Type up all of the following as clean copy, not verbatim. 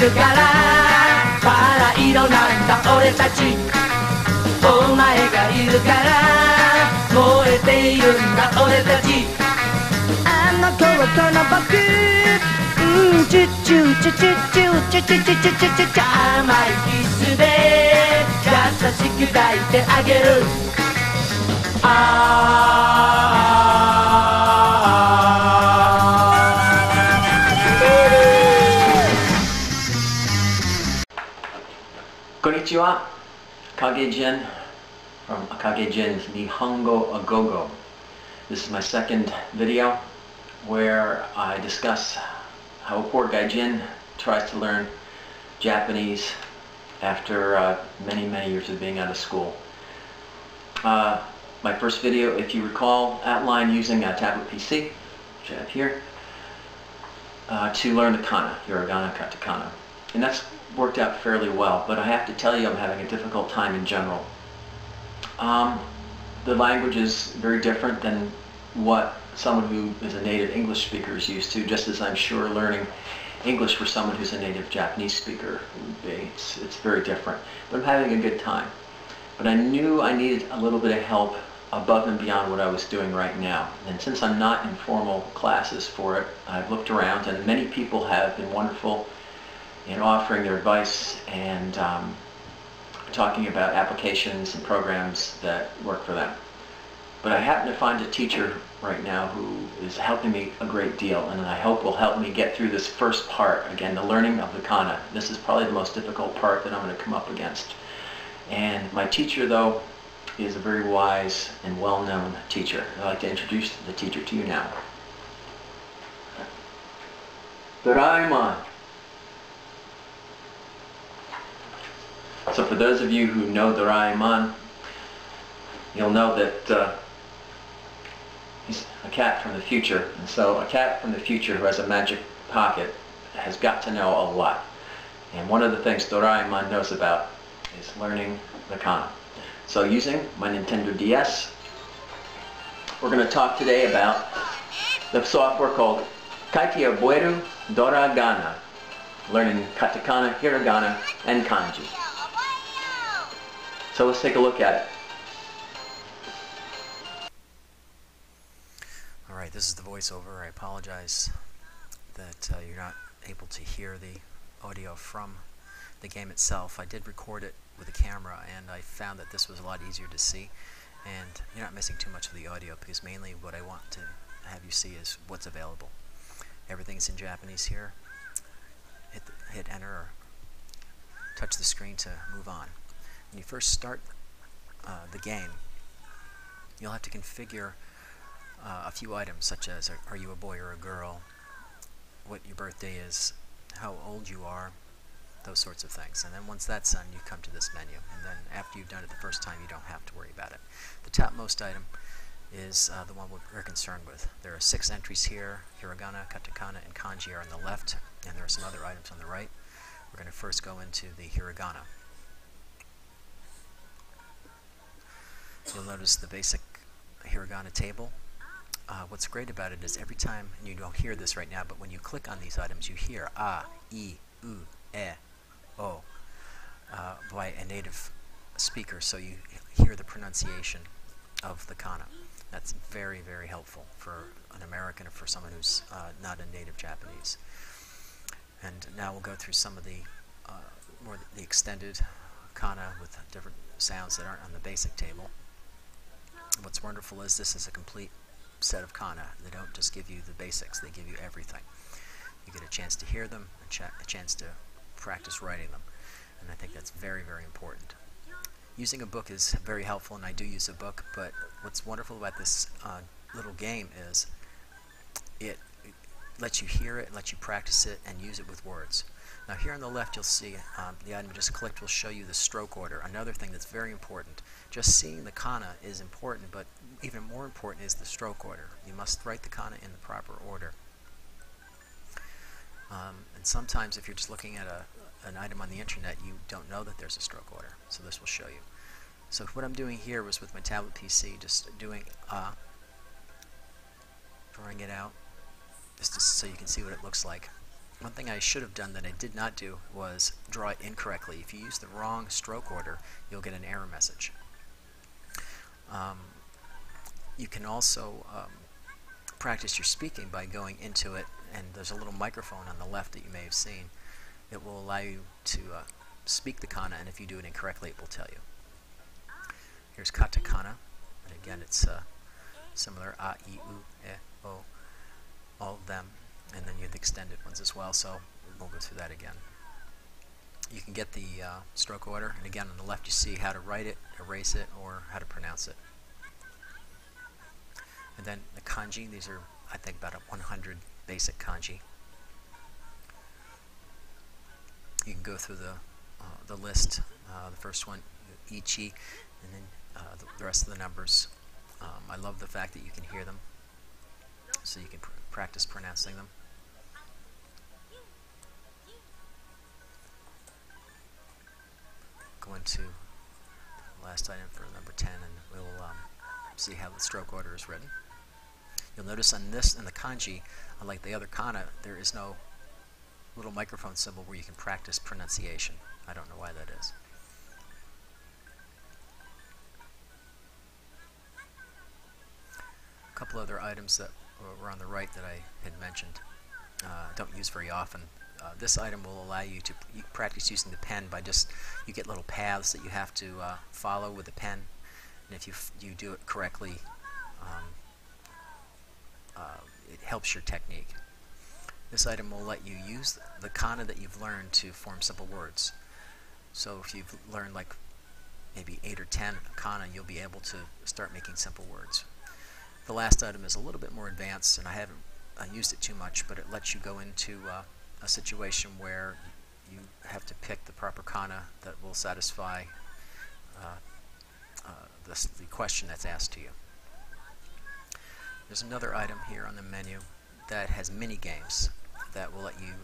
るからバラ色なんだ俺たちお前がいるから燃えているんだ俺たちあの頃の僕チュチュチュチュチュチュチュチュチュチュチュチュ甘いキスで優しく抱いてあげるKonnichiwa, Kage-jin from Kage-jin's Nihongo Agogo. This is my second video where I discuss how a poor gaijin tries to learn Japanese after many years of being out of school. My first video, if you recall, outlined using a tablet PC, which I have here, to learn the Kana, hiragana, katakana. And that's worked out fairly well, but I have to tell you I'm having a difficult time in general. The language is very different than what someone who is a native English speaker is used to, just as I'm sure learning English for someone who's a native Japanese speaker would be. It's very different, but I'm having a good time. But I knew I needed a little bit of help above and beyond what I was doing right now. And since I'm not in formal classes for it, I've looked around and many people have been wonderful in offering their advice and talking about applications and programs that work for them. But I happen to find a teacher right now who is helping me a great deal, and I hope will help me get through this first part, again, the learning of the Kana. This is probably the most difficult part that I'm going to come up against. And my teacher, though, is a very wise and well-known teacher. I'd like to introduce the teacher to you now. Doraemon. So for those of you who know Doraemon, you'll know that he's a cat from the future. And so a cat from the future who has a magic pocket has got to know a lot. And one of the things Doraemon knows about is learning the Kana. So using my Nintendo DS, we're going to talk today about the software called Kaiti Oboeru Dora Gana, learning katakana, hiragana, and kanji. So let's take a look at it. Alright, this is the voiceover. I apologize that you're not able to hear the audio from the game itself. I did record it with a camera and I found that this was a lot easier to see, and you're not missing too much of the audio because mainly what I want to have you see is what's available. Everything's in Japanese here. Hit enter or touch the screen to move on. When you first start the game, you'll have to configure a few items such as are you a boy or a girl, what your birthday is, how old you are, those sorts of things. And then once that's done, you come to this menu. And then after you've done it the first time, you don't have to worry about it. The topmost item is the one we're concerned with. There are 6 entries here. Hiragana, katakana, and kanji are on the left, and there are some other items on the right. We're going to first go into the hiragana. You'll notice the basic hiragana table. What's great about it is every time, and you don't hear this right now, but when you click on these items, you hear a, I, u, e, o by a native speaker, so you hear the pronunciation of the Kana. That's very helpful for an American or for someone who's not a native Japanese. And now we'll go through some of the more the extended Kana with different sounds that aren't on the basic table. What's wonderful is this is a complete set of Kana. They don't just give you the basics, they give you everything. You get a chance to hear them, a chance to practice writing them. And I think that's very important. Using a book is very helpful, and I do use a book, but what's wonderful about this little game is it lets you hear it, lets you practice it, and use it with words. Now here on the left you'll see the item I just clicked will show you the stroke order. Another thing that's very important. Just seeing the Kana is important, but even more important is the stroke order. You must write the Kana in the proper order. And sometimes if you're just looking at an item on the internet, you don't know that there's a stroke order. So this will show you. So what I'm doing here was with my tablet PC, just doing drawing it out, just so you can see what it looks like. one thing I should have done that I did not do was draw it incorrectly. If you use the wrong stroke order, you'll get an error message. You can also practice your speaking by going into it, and there's a little microphone on the left that you may have seen. It will allow you to speak the kana, and if you do it incorrectly, it will tell you. Here's kata kana, and again it's similar, a, I, u, e, o, all of them, and then you have the extended ones as well, so we won't go through that again. You can get the stroke order, and again on the left you see how to write it, erase it, or how to pronounce it. And then the kanji, these are I think about 100 basic kanji. You can go through the list. The first one, ichi, and then the rest of the numbers. I love the fact that you can hear them, so you can practice pronouncing them. Go into the last item for number 10, and we'll see how the stroke order is written. You'll notice on this, in the kanji, unlike the other kana, there is no little microphone symbol where you can practice pronunciation. I don't know why that is. A couple other items that were on the right that I had mentioned, don't use very often. This item will allow you to practice using the pen by you get little paths that you have to follow with the pen, and if you do it correctly, it helps your technique. This item will let you use the kana that you've learned to form simple words. So if you've learned like maybe 8 or 10 kana, you'll be able to start making simple words. The last item is a little bit more advanced, and I haven't used it too much, but it lets you go into a situation where you have to pick the proper kana that will satisfy the question that's asked to you. There's another item here on the menu that has mini games that will let you,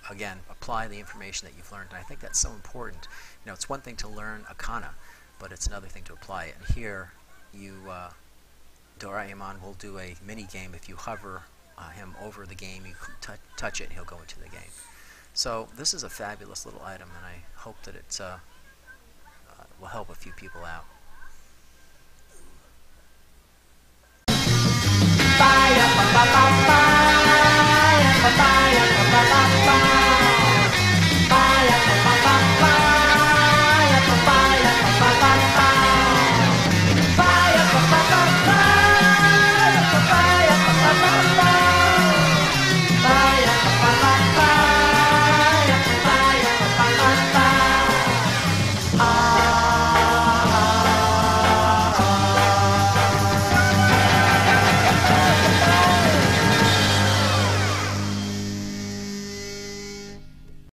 again, apply the information that you've learned, and I think that's so important. You know, it's one thing to learn a kana, but it's another thing to apply it. And here, Dora will do a mini game. If you hover him over the game, you touch it, and he'll go into the game. So this is a fabulous little item, and I hope that it will help a few people out. Bye,